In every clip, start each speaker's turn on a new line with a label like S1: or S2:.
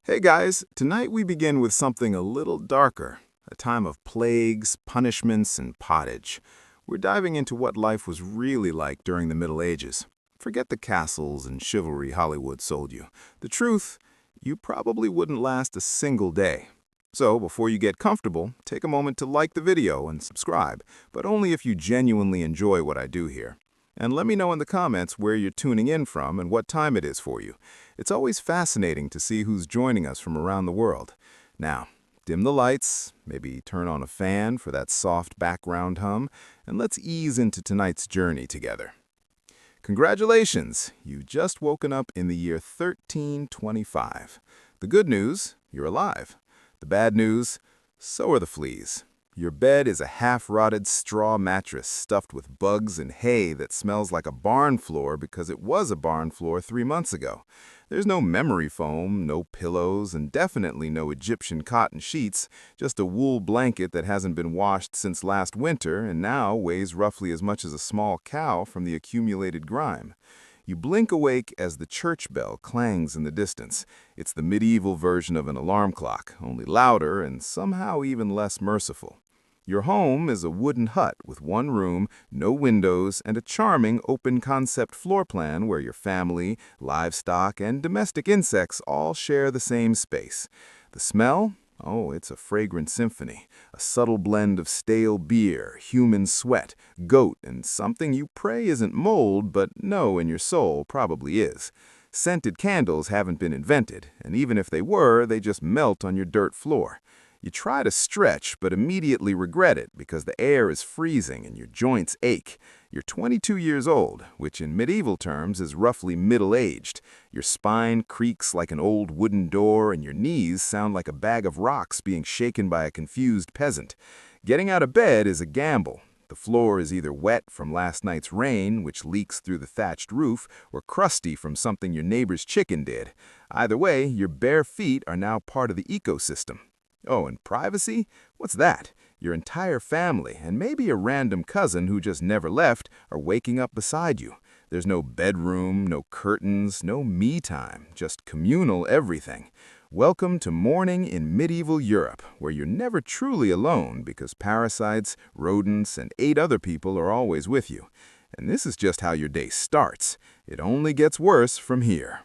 S1: Hey guys, tonight we begin with something a little darker, a time of plagues, punishments, and pottage. We're diving into what life was really like during the Middle Ages. Forget the castles and chivalry Hollywood sold you. The truth, you probably wouldn't last a single day. So, before you get comfortable, take a moment to like the video and subscribe, but only if you genuinely enjoy what I do here. And let me know in the comments where you're tuning in from and what time it is for you. It's always fascinating to see who's joining us from around the world. Now, dim the lights, maybe turn on a fan for that soft background hum, and let's ease into tonight's journey together. Congratulations! You've just woken up in the year 1325. The good news, you're alive. The bad news, so are the fleas. Your bed is a half-rotted straw mattress stuffed with bugs and hay that smells like a barn floor because it was a barn floor 3 months ago. There's no memory foam, no pillows, and definitely no Egyptian cotton sheets, just a wool blanket that hasn't been washed since last winter and now weighs roughly as much as a small cow from the accumulated grime. You blink awake as the church bell clangs in the distance. It's the medieval version of an alarm clock, only louder and somehow even less merciful. Your home is a wooden hut with one room, no windows, and a charming open-concept floor plan where your family, livestock, and domestic insects all share the same space. The smell? Oh, it's a fragrant symphony, a subtle blend of stale beer, human sweat, goat, and something you pray isn't mold, but know in your soul probably is. Scented candles haven't been invented, and even if they were, they just melt on your dirt floor. You try to stretch, but immediately regret it because the air is freezing and your joints ache. You're 22 years old, which in medieval terms is roughly middle-aged. Your spine creaks like an old wooden door and your knees sound like a bag of rocks being shaken by a confused peasant. Getting out of bed is a gamble. The floor is either wet from last night's rain, which leaks through the thatched roof, or crusty from something your neighbor's chicken did. Either way, your bare feet are now part of the ecosystem. Oh, and privacy? What's that? Your entire family, and maybe a random cousin who just never left, are waking up beside you. There's no bedroom, no curtains, no me time, just communal everything. Welcome to morning in medieval Europe, where you're never truly alone because parasites, rodents, and 8 other people are always with you. And this is just how your day starts. It only gets worse from here.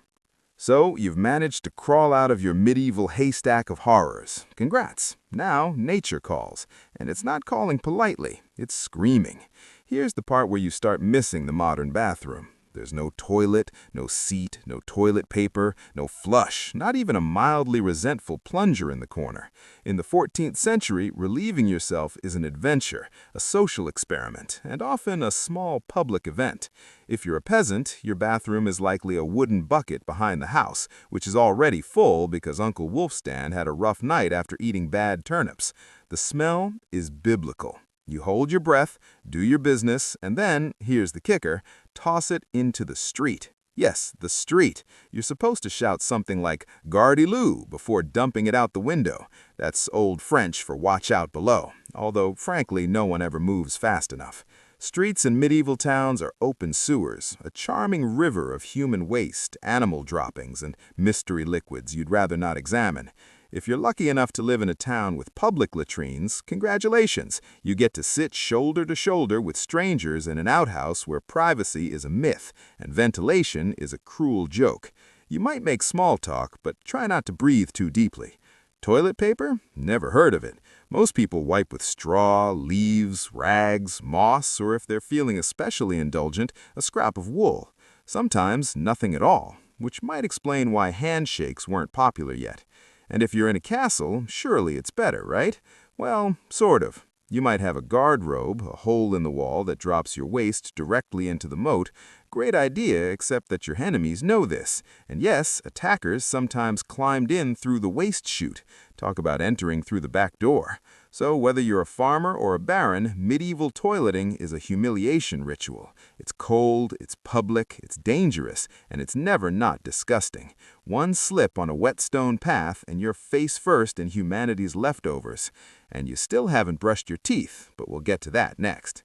S1: So, you've managed to crawl out of your medieval haystack of horrors. Congrats. Now, nature calls. And it's not calling politely, it's screaming. Here's the part where you start missing the modern bathroom. There's no toilet, no seat, no toilet paper, no flush, not even a mildly resentful plunger in the corner. In the 14th century, relieving yourself is an adventure, a social experiment, and often a small public event. If you're a peasant, your bathroom is likely a wooden bucket behind the house, which is already full because Uncle Wolfstand had a rough night after eating bad turnips. The smell is biblical. You hold your breath, do your business, and then, here's the kicker, toss it into the street. Yes, the street. You're supposed to shout something like "Gardez-vous" before dumping it out the window. That's Old French for watch out below, although frankly no one ever moves fast enough. Streets in medieval towns are open sewers, a charming river of human waste, animal droppings, and mystery liquids you'd rather not examine. If you're lucky enough to live in a town with public latrines, congratulations! You get to sit shoulder to shoulder with strangers in an outhouse where privacy is a myth and ventilation is a cruel joke. You might make small talk, but try not to breathe too deeply. Toilet paper? Never heard of it. Most people wipe with straw, leaves, rags, moss, or if they're feeling especially indulgent, a scrap of wool. Sometimes nothing at all, which might explain why handshakes weren't popular yet. And if you're in a castle, surely it's better, right? Well, sort of. You might have a guard robe, a hole in the wall that drops your waist directly into the moat. Great idea, except that your enemies know this. And yes, attackers sometimes climbed in through the waist chute. Talk about entering through the back door. So whether you're a farmer or a baron, medieval toileting is a humiliation ritual. It's cold, it's public, it's dangerous, and it's never not disgusting. One slip on a wet stone path and you're face first in humanity's leftovers. And you still haven't brushed your teeth, but we'll get to that next.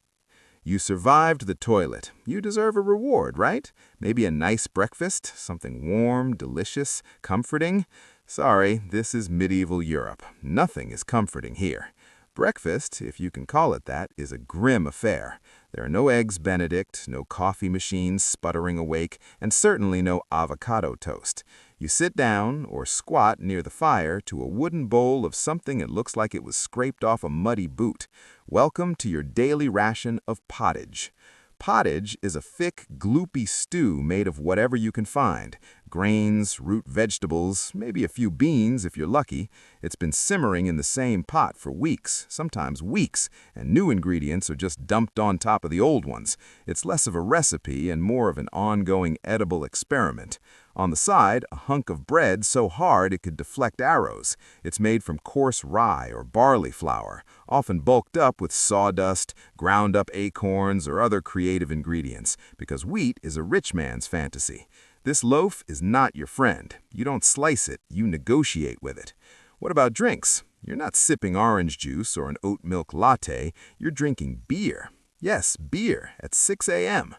S1: You survived the toilet. You deserve a reward, right? Maybe a nice breakfast, something warm, delicious, comforting. Sorry, this is medieval Europe. Nothing is comforting here. Breakfast, if you can call it that, is a grim affair. There are no eggs Benedict, no coffee machines sputtering awake, and certainly no avocado toast. You sit down or squat near the fire to a wooden bowl of something that looks like it was scraped off a muddy boot. Welcome to your daily ration of pottage. Pottage is a thick, gloopy stew made of whatever you can find. Grains, root vegetables, maybe a few beans if you're lucky. It's been simmering in the same pot for weeks, sometimes weeks, and new ingredients are just dumped on top of the old ones. It's less of a recipe and more of an ongoing edible experiment. On the side, a hunk of bread so hard it could deflect arrows. It's made from coarse rye or barley flour, often bulked up with sawdust, ground up acorns, or other creative ingredients, because wheat is a rich man's fantasy. This loaf is not your friend. You don't slice it, you negotiate with it. What about drinks? You're not sipping orange juice or an oat milk latte, you're drinking beer. Yes, beer at 6 a.m.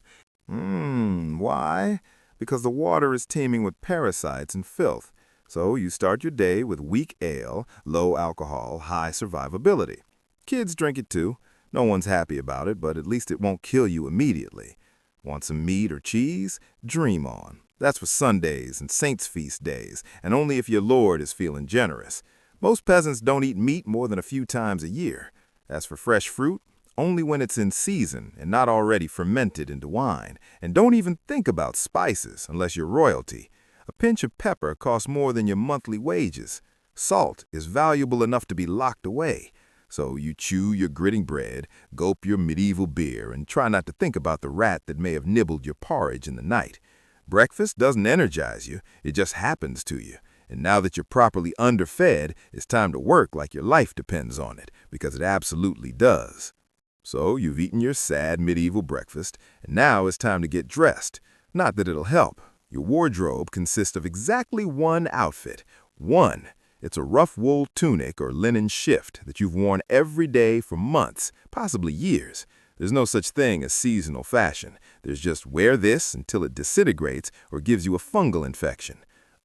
S1: Why? Because the water is teeming with parasites and filth. So you start your day with weak ale, low alcohol, high survivability. Kids drink it too. No one's happy about it, but at least it won't kill you immediately. Want some meat or cheese? Dream on. That's for Sundays and Saints' feast days, and only if your lord is feeling generous. Most peasants don't eat meat more than a few times a year. As for fresh fruit, only when it's in season and not already fermented into wine. And don't even think about spices unless you're royalty. A pinch of pepper costs more than your monthly wages. Salt is valuable enough to be locked away. So you chew your gritting bread, gulp your medieval beer, and try not to think about the rat that may have nibbled your porridge in the night. Breakfast doesn't energize you, it just happens to you. And now that you're properly underfed, it's time to work like your life depends on it, because it absolutely does. So you've eaten your sad medieval breakfast, and now it's time to get dressed. Not that it'll help. Your wardrobe consists of exactly one outfit. One. It's a rough wool tunic or linen shift that you've worn every day for months, possibly years. There's no such thing as seasonal fashion. There's just wear this until it disintegrates or gives you a fungal infection.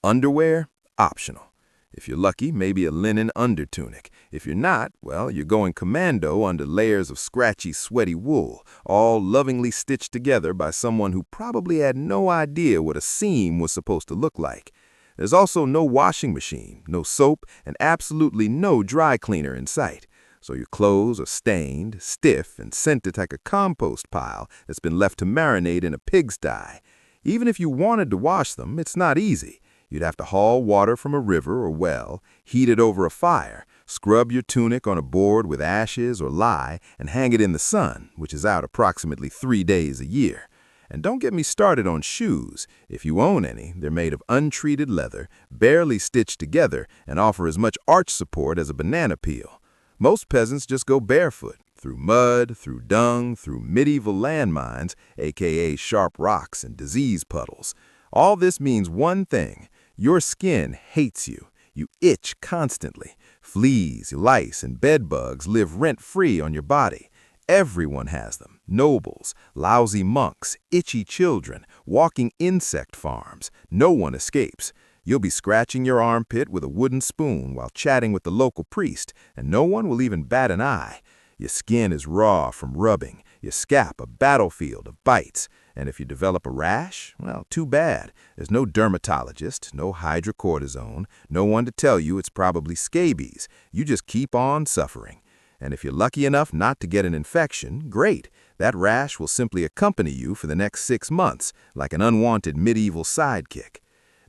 S1: Underwear? Optional. If you're lucky, maybe a linen undertunic. If you're not, well, you're going commando under layers of scratchy, sweaty wool, all lovingly stitched together by someone who probably had no idea what a seam was supposed to look like. There's also no washing machine, no soap, and absolutely no dry cleaner in sight. So your clothes are stained, stiff, and scented like a compost pile that's been left to marinate in a pigsty. Even if you wanted to wash them, it's not easy. You'd have to haul water from a river or well, heat it over a fire, scrub your tunic on a board with ashes or lye, and hang it in the sun, which is out approximately 3 days a year. And don't get me started on shoes. If you own any, they're made of untreated leather, barely stitched together, and offer as much arch support as a banana peel. Most peasants just go barefoot, through mud, through dung, through medieval landmines, aka sharp rocks and disease puddles. All this means one thing. Your skin hates you. You itch constantly. Fleas, lice, and bed bugs live rent-free on your body. Everyone has them. Nobles, lousy monks, itchy children, walking insect farms. No one escapes. You'll be scratching your armpit with a wooden spoon while chatting with the local priest, and no one will even bat an eye. Your skin is raw from rubbing, your scalp a battlefield of bites. And if you develop a rash, well, too bad. There's no dermatologist, no hydrocortisone, no one to tell you it's probably scabies. You just keep on suffering. And if you're lucky enough not to get an infection, great. That rash will simply accompany you for the next 6 months, like an unwanted medieval sidekick.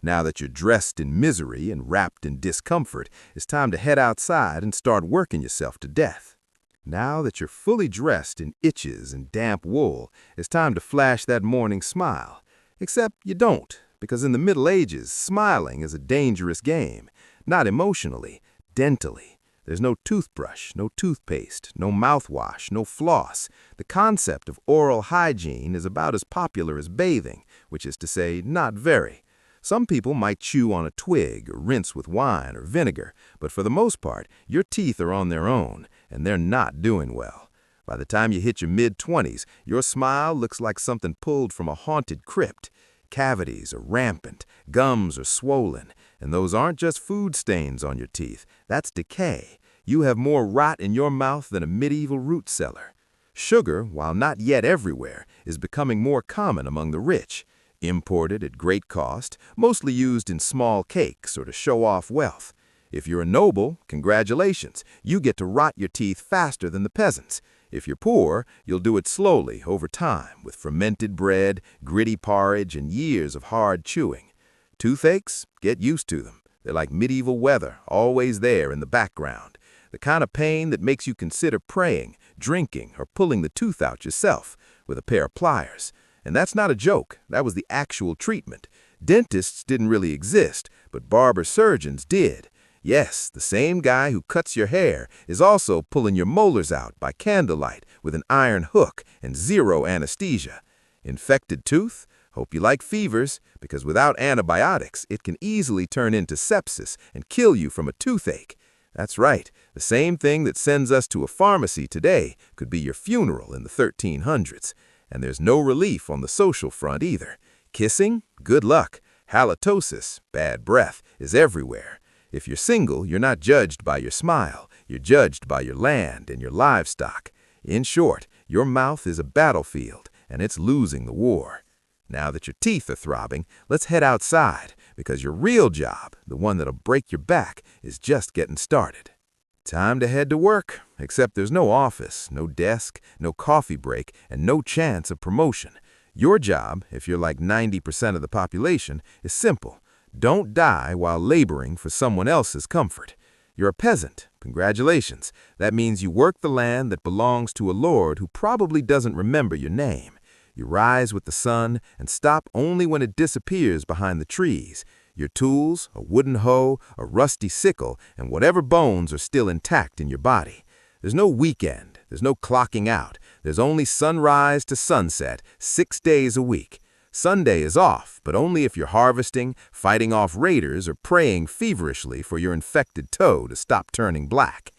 S1: Now that you're dressed in misery and wrapped in discomfort, it's time to head outside and start working yourself to death. Now that you're fully dressed in itches and damp wool, it's time to flash that morning smile. Except you don't, because in the Middle Ages, smiling is a dangerous game. Not emotionally, dentally. There's no toothbrush, no toothpaste, no mouthwash, no floss. The concept of oral hygiene is about as popular as bathing, which is to say, not very. Some people might chew on a twig or rinse with wine or vinegar, but for the most part, your teeth are on their own, and they're not doing well. By the time you hit your mid-20s, your smile looks like something pulled from a haunted crypt. Cavities are rampant, gums are swollen,
S2: And those aren't just food stains on your teeth. That's decay. You have more rot in your mouth than a medieval root cellar. Sugar, while not yet everywhere, is becoming more common among the rich. Imported at great cost, mostly used in small cakes or to show off wealth. If you're a noble, congratulations, you get to rot your teeth faster than the peasants. If you're poor, you'll do it slowly over time with fermented bread, gritty porridge, and years of hard chewing. Toothaches? Get used to them. They're like medieval weather, always there in the background. The kind of pain that makes you consider praying, drinking, or pulling the tooth out yourself with a pair of pliers. And that's not a joke. That was the actual treatment. Dentists didn't really exist, but barber surgeons did. Yes, the same guy who cuts your hair is also pulling your molars out by candlelight with an iron hook and zero anesthesia. Infected tooth? Hope you like fevers, because without antibiotics, it can easily turn into sepsis and kill you from a toothache. That's right, the same thing that sends us to a pharmacy today could be your funeral in the 1300s. And there's no relief on the social front either. Kissing? Good luck. Halitosis, bad breath, is everywhere. If you're single, you're not judged by your smile. You're judged by your land and your livestock. In short, your mouth is a battlefield, and it's losing the war. Now that your teeth are throbbing, let's head outside, because your real job, the one that'll break your back, is just getting started. Time to head to work, except there's no office, no desk, no coffee break, and no chance of promotion. Your job, if you're like 90% of the population, is simple. Don't die while laboring for someone else's comfort. You're a peasant. Congratulations. That means you work the land that belongs to a lord who probably doesn't remember your name. You rise with the sun and stop only when it disappears behind the trees. Your tools, a wooden hoe, a rusty sickle, and whatever bones are still intact in your body. There's no weekend. There's no clocking out. There's only sunrise to sunset, 6 days a week. Sunday is off, but only if you're harvesting, fighting off raiders, or praying feverishly for your infected toe to stop turning black.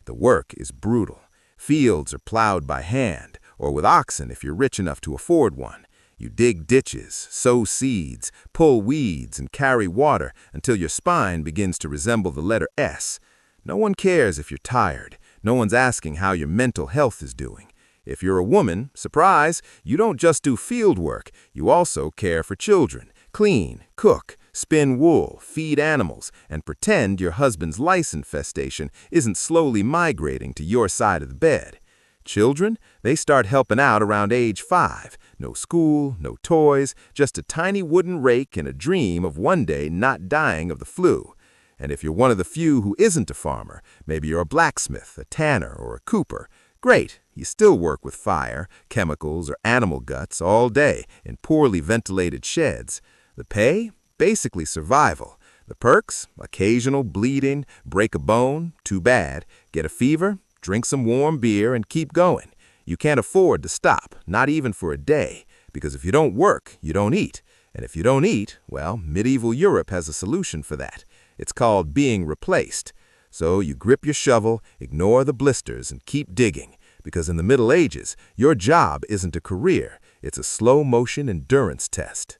S2: The work is brutal. Fields are plowed by hand, or with oxen if you're rich enough to afford one. You dig ditches, sow seeds, pull weeds, and carry water until your spine begins to resemble the letter S. No one cares if you're tired. No one's asking how your mental health is doing. If you're a woman, surprise, you don't just do field work, you also care for children, clean, cook, spin wool, feed animals, and pretend your husband's lice infestation isn't slowly migrating to your side of the bed. Children, they start helping out around age 5. No school, no toys, just a tiny wooden rake and a dream of one day not dying of the flu. And if you're one of the few who isn't a farmer, maybe you're a blacksmith, a tanner, or a cooper, great, you still work with fire, chemicals, or animal guts all day in poorly ventilated sheds. The pay? Basically survival. The perks? Occasional bleeding, break a bone, too bad, get a fever, drink some warm beer, and keep going. You can't afford to stop, not even for a day, because if you don't work, you don't eat. And if you don't eat, well, medieval Europe has a solution for that. It's called being replaced. So you grip your shovel, ignore the blisters, and keep digging. Because in the Middle Ages, your job isn't a career, it's a slow-motion endurance test.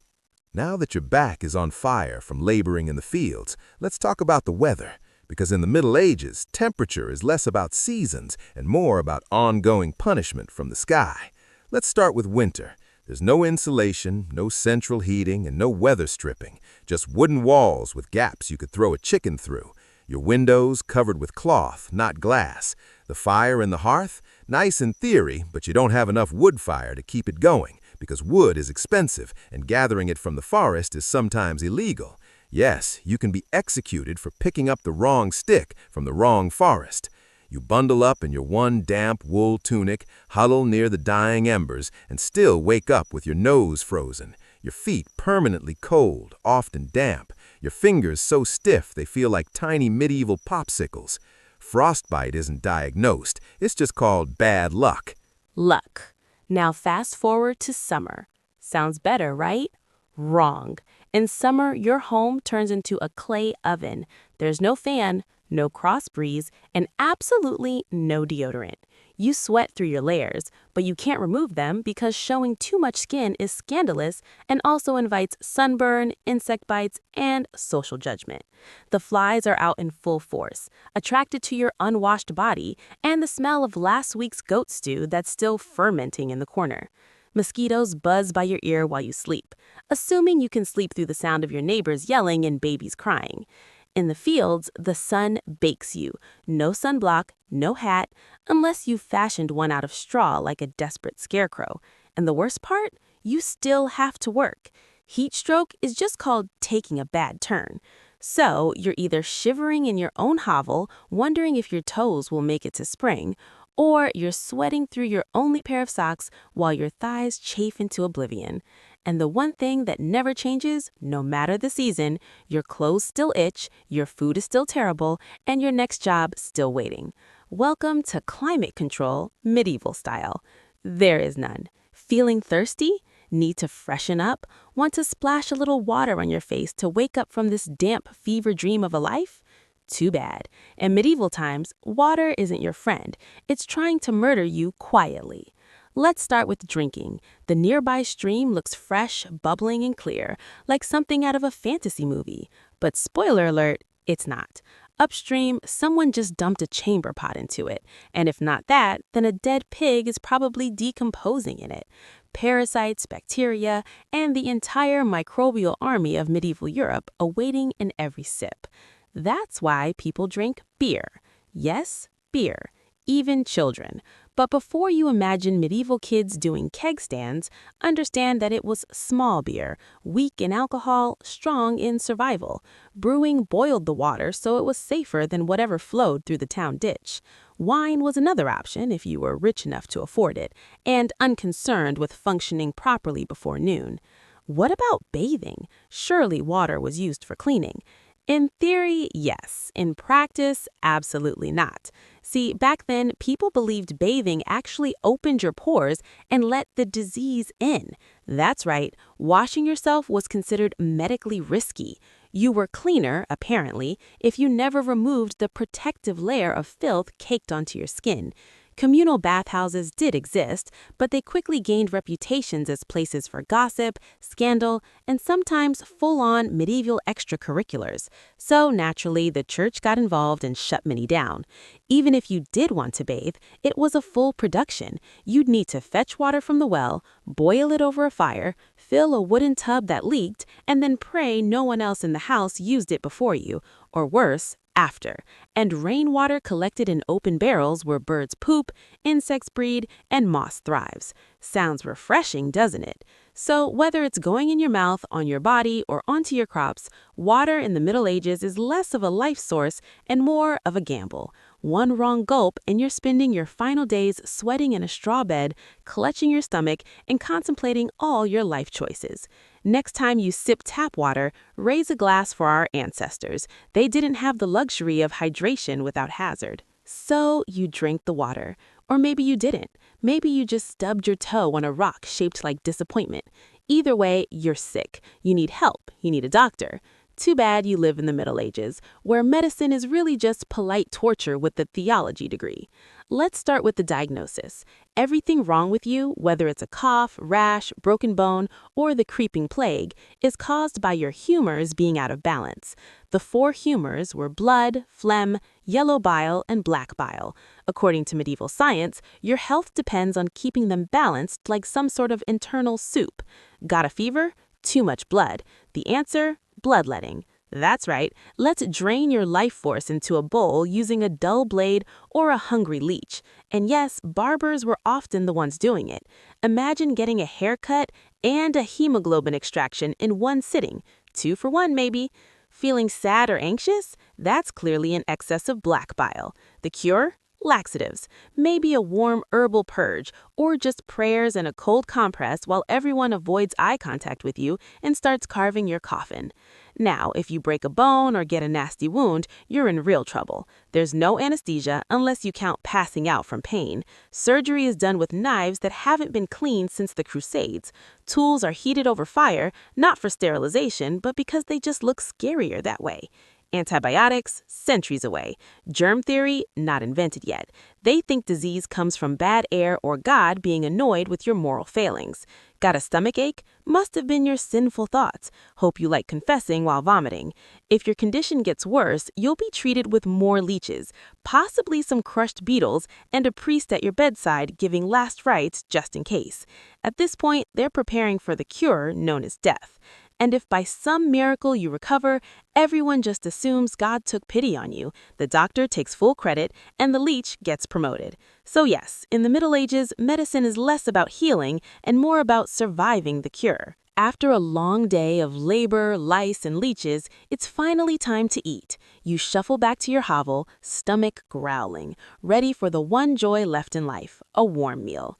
S2: Now that your back is on fire from laboring in the fields, let's talk about the weather. Because in the Middle Ages, temperature is less about seasons and more about ongoing punishment from the sky. Let's start with winter. There's no insulation, no central heating, and no weather stripping. Just wooden walls with gaps you could throw a chicken through. Your windows covered with cloth, not glass. The fire in the hearth? Nice in theory, but you don't have enough wood fire to keep it going, because wood is expensive, and gathering it from the forest is sometimes illegal. Yes, you can be executed for picking up the wrong stick from the wrong forest. You bundle up in your one damp wool tunic, huddle near the dying embers, and still wake up with your nose frozen, your feet permanently cold, often damp, your fingers so stiff they feel like tiny medieval popsicles. Frostbite isn't diagnosed, it's just called bad luck.
S3: Luck. Now fast forward to summer. Sounds better, right? Wrong. In summer, your home turns into a clay oven. There's no fan, no cross breeze, and absolutely no deodorant. You sweat through your layers, but you can't remove them because showing too much skin is scandalous and also invites sunburn, insect bites, and social judgment. The flies are out in full force, attracted to your unwashed body and the smell of last week's goat stew that's still fermenting in the corner. Mosquitoes buzz by your ear while you sleep, assuming you can sleep through the sound of your neighbors yelling and babies crying. In the fields, the sun bakes you. No sunblock, no hat, unless you've fashioned one out of straw like a desperate scarecrow. And the worst part? You still have to work. Heat stroke is just called taking a bad turn. So you're either shivering in your own hovel, wondering if your toes will make it to spring, or you're sweating through your only pair of socks while your thighs chafe into oblivion. And the one thing that never changes, no matter the season, your clothes still itch, your food is still terrible, and your next job still waiting. Welcome to climate control, medieval style. There is none. Feeling thirsty? Need to freshen up? Want to splash a little water on your face to wake up from this damp fever dream of a life? Too bad. In medieval times, water isn't your friend. It's trying to murder you quietly. Let's start with drinking. The nearby stream looks fresh, bubbling, and clear, like something out of a fantasy movie. But spoiler alert, it's not. Upstream, someone just dumped a chamber pot into it. And if not that, then a dead pig is probably decomposing in it. Parasites, bacteria, and the entire microbial army of medieval Europe awaiting in every sip. That's why people drink beer. Yes, beer. Even children. But before you imagine medieval kids doing keg stands, understand that it was small beer, weak in alcohol, strong in survival. Brewing boiled the water so it was safer than whatever flowed through the town ditch. Wine was another option if you were rich enough to afford it, and unconcerned with functioning properly before noon. What about bathing? Surely water was used for cleaning. In theory, yes. In practice, absolutely not. See, back then, people believed bathing actually opened your pores and let the disease in. That's right, washing yourself was considered medically risky. You were cleaner, apparently, if you never removed the protective layer of filth caked onto your skin. Communal bathhouses did exist, but they quickly gained reputations as places for gossip, scandal, and sometimes full-on medieval extracurriculars. So naturally, the church got involved and shut many down. Even if you did want to bathe, it was a full production. You'd need to fetch water from the well, boil it over a fire, fill a wooden tub that leaked, and then pray no one else in the house used it before you, or worse, after, and rainwater collected in open barrels where birds poop, insects breed, and moss thrives. Sounds refreshing, doesn't it? So whether it's going in your mouth, on your body, or onto your crops, water in the Middle Ages is less of a life source and more of a gamble. One wrong gulp and you're spending your final days sweating in a straw bed, clutching your stomach, and contemplating all your life choices. Next time you sip tap water, raise a glass for our ancestors. They didn't have the luxury of hydration without hazard. So you drink the water. Or maybe you didn't. Maybe you just stubbed your toe on a rock shaped like disappointment. Either way, you're sick. You need help. You need a doctor. Too bad you live in the Middle Ages, where medicine is really just polite torture with a theology degree. Let's start with the diagnosis. Everything wrong with you, whether it's a cough, rash, broken bone, or the creeping plague, is caused by your humors being out of balance. The 4 humors were blood, phlegm, yellow bile, and black bile. According to medieval science, your health depends on keeping them balanced like some sort of internal soup. Got a fever? Too much blood. The answer? Bloodletting. That's right, let's drain your life force into a bowl using a dull blade or a hungry leech. And yes, barbers were often the ones doing it. Imagine getting a haircut and a hemoglobin extraction in one sitting. 2 for 1 maybe. Feeling sad or anxious? That's clearly an excess of black bile. The cure? Laxatives, maybe a warm herbal purge, or just prayers and a cold compress while everyone avoids eye contact with you and starts carving your coffin. Now, if you break a bone or get a nasty wound, you're in real trouble. There's no anesthesia unless you count passing out from pain. Surgery is done with knives that haven't been cleaned since the Crusades. Tools are heated over fire, not for sterilization, but because they just look scarier that way. Antibiotics, centuries away. Germ theory, not invented yet. They think disease comes from bad air or God being annoyed with your moral failings. Got a stomach ache? Must have been your sinful thoughts. Hope you like confessing while vomiting. If your condition gets worse, you'll be treated with more leeches, possibly some crushed beetles, and a priest at your bedside giving last rites just in case. At this point, they're preparing for the cure known as death. And if by some miracle you recover, everyone just assumes God took pity on you, the doctor takes full credit, and the leech gets promoted. So yes, in the Middle Ages, medicine is less about healing and more about surviving the cure. After a long day of labor, lice, and leeches, it's finally time to eat. You shuffle back to your hovel, stomach growling, ready for the one joy left in life, a warm meal.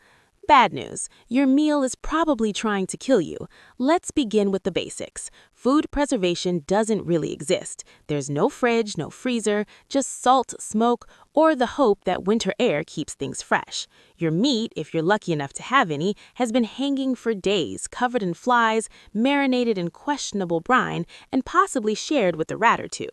S3: Bad news, your meal is probably trying to kill you. Let's begin with the basics. Food preservation doesn't really exist. There's no fridge, no freezer, just salt, smoke, or the hope that winter air keeps things fresh. Your meat, if you're lucky enough to have any, has been hanging for days, covered in flies, marinated in questionable brine, and possibly shared with a rat or two.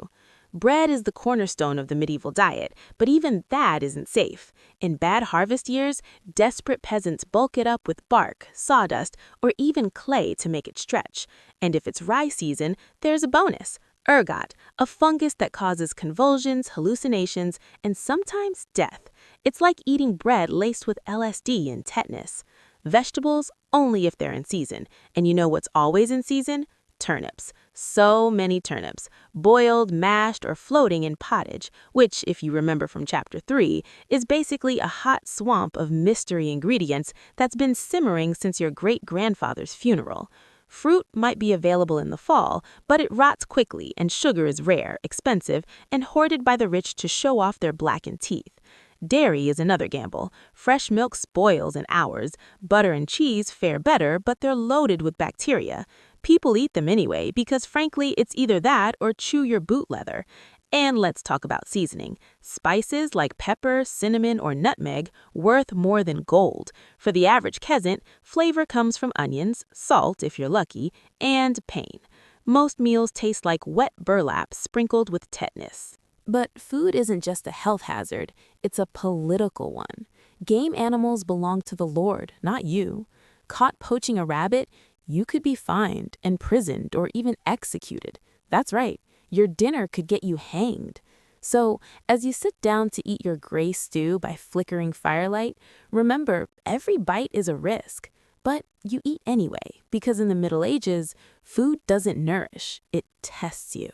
S3: Bread is the cornerstone of the medieval diet, but even that isn't safe. In bad harvest years, desperate peasants bulk it up with bark, sawdust, or even clay to make it stretch. And if it's rye season, there's a bonus: ergot, a fungus that causes convulsions, hallucinations, and sometimes death. It's like eating bread laced with LSD and tetanus. Vegetables, only if they're in season. And you know what's always in season? Turnips. So many turnips, boiled, mashed, or floating in pottage, which, if you remember from Chapter 3, is basically a hot swamp of mystery ingredients that's been simmering since your great-grandfather's funeral. Fruit might be available in the fall, but it rots quickly, and sugar is rare, expensive, and hoarded by the rich to show off their blackened teeth. Dairy is another gamble. Fresh milk spoils in hours. Butter and cheese fare better, but they're loaded with bacteria. People eat them anyway because, frankly, it's either that or chew your boot leather. And let's talk about seasoning. Spices like pepper, cinnamon, or nutmeg worth more than gold. For the average peasant, flavor comes from onions, salt if you're lucky, and pain. Most meals taste like wet burlap sprinkled with tetanus. But food isn't just a health hazard, it's a political one. Game animals belong to the Lord, not you. Caught poaching a rabbit, you could be fined, imprisoned, or even executed. That's right, your dinner could get you hanged. So, as you sit down to eat your gray stew by flickering firelight, remember, every bite is a risk. But you eat anyway, because in the Middle Ages, food doesn't nourish, it tests you.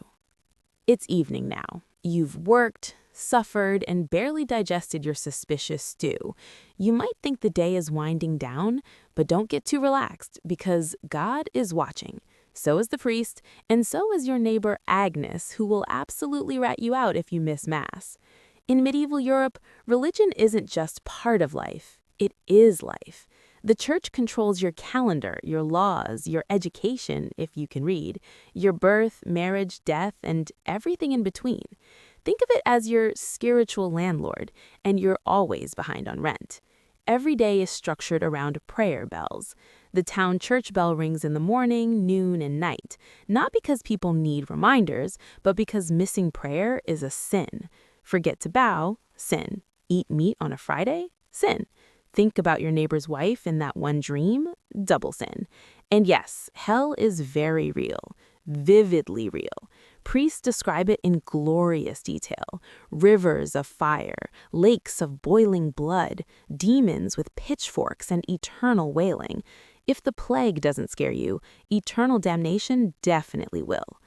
S3: It's evening now. You've worked, suffered, and barely digested your suspicious stew. You might think the day is winding down, but don't get too relaxed because God is watching. So is the priest, and so is your neighbor Agnes, who will absolutely rat you out if you miss Mass. In medieval Europe, religion isn't just part of life, it is life. The church controls your calendar, your laws, your education, if you can read, your birth, marriage, death, and everything in between. Think of it as your spiritual landlord, and you're always behind on rent. Every day is structured around prayer bells. The town church bell rings in the morning, noon, and night, not because people need reminders, but because missing prayer is a sin. Forget to bow, sin. Eat meat on a Friday, sin. Think about your neighbor's wife in that one dream, double sin. And yes, hell is very real, vividly real. Priests describe it in glorious detail. Rivers of fire, lakes of boiling blood, demons with pitchforks and eternal wailing. If the plague doesn't scare you, eternal damnation definitely will.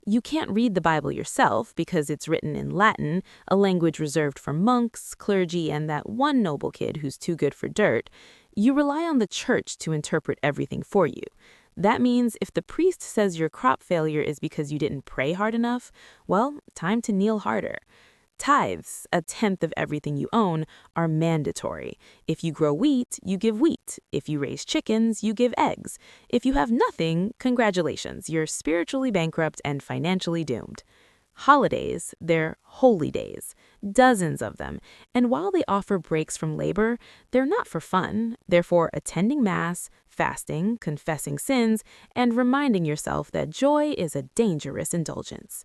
S3: You can't read the Bible yourself because it's written in Latin, a language reserved for monks, clergy, and that one noble kid who's too good for dirt. You rely on the church to interpret everything for you. That means if the priest says your crop failure is because you didn't pray hard enough, well, time to kneel harder. Tithes, a tenth of everything you own, are mandatory. If you grow wheat, you give wheat. If you raise chickens, you give eggs. If you have nothing, congratulations, you're spiritually bankrupt and financially doomed. Holidays, they're holy days, dozens of them, and while they offer breaks from labor, they're not for fun. They're for attending Mass, fasting, confessing sins, and reminding yourself that joy is a dangerous indulgence.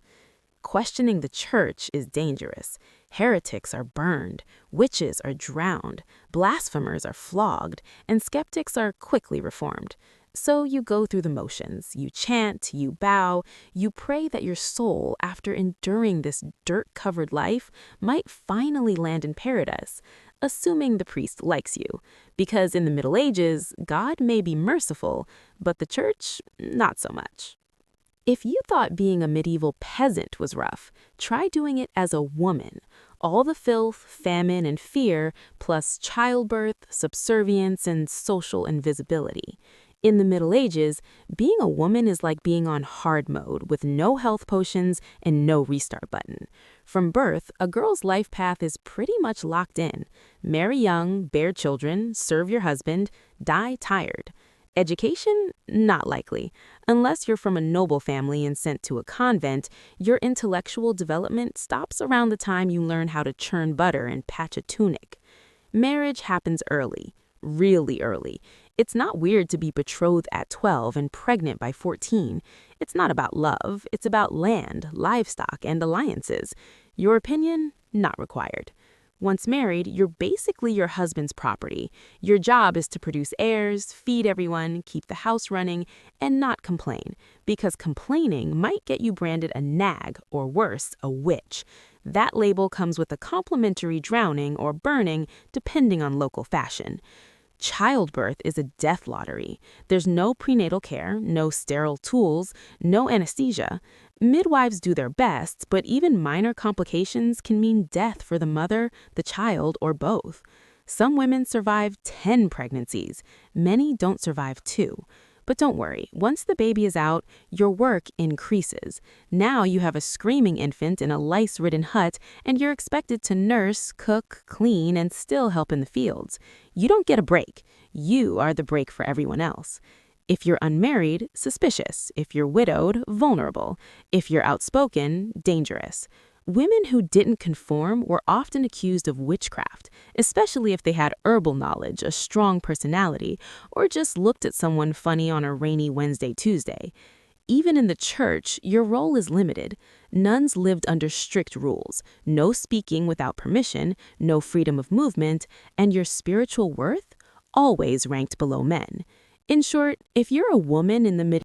S3: Questioning the church is dangerous. Heretics are burned, witches are drowned, blasphemers are flogged, and skeptics are quickly reformed. So you go through the motions. You chant, you bow, you pray that your soul, after enduring this dirt-covered life, might finally land in paradise, assuming the priest likes you. Because in the Middle Ages, God may be merciful, but the church, not so much. If you thought being a medieval peasant was rough, try doing it as a woman. All the filth, famine, and fear, plus childbirth, subservience, and social invisibility. In the Middle Ages, being a woman is like being on hard mode with no health potions and no restart button. From birth, a girl's life path is pretty much locked in. Marry young, bear children, serve your husband, die tired. Education? Not likely. Unless you're from a noble family and sent to a convent, your intellectual development stops around the time you learn how to churn butter and patch a tunic. Marriage happens early, really early. It's not weird to be betrothed at 12 and pregnant by 14. It's not about love, it's about land, livestock, and alliances. Your opinion? Not required. Once married, you're basically your husband's property. Your job is to produce heirs, feed everyone, keep the house running, and not complain, because complaining might get you branded a nag, or worse, a witch. That label comes with a complimentary drowning or burning, depending on local fashion. Childbirth is a death lottery. There's no prenatal care, no sterile tools, no anesthesia. Midwives do their best, but even minor complications can mean death for the mother, the child, or both. Some women survive 10 pregnancies. Many don't survive 2. But don't worry, once the baby is out, your work increases. Now you have a screaming infant in a lice-ridden hut, and you're expected to nurse, cook, clean, and still help in the fields. You don't get a break. You are the break for everyone else. If you're unmarried, suspicious. If you're widowed, vulnerable. If you're outspoken, dangerous. Women who didn't conform were often accused of witchcraft, especially if they had herbal knowledge, a strong personality, or just looked at someone funny on a rainy Wednesday, Tuesday. Even in the church, your role is limited. Nuns lived under strict rules, no speaking without permission, no freedom of movement, and your spiritual worth always ranked below men. In short, if you're a woman in the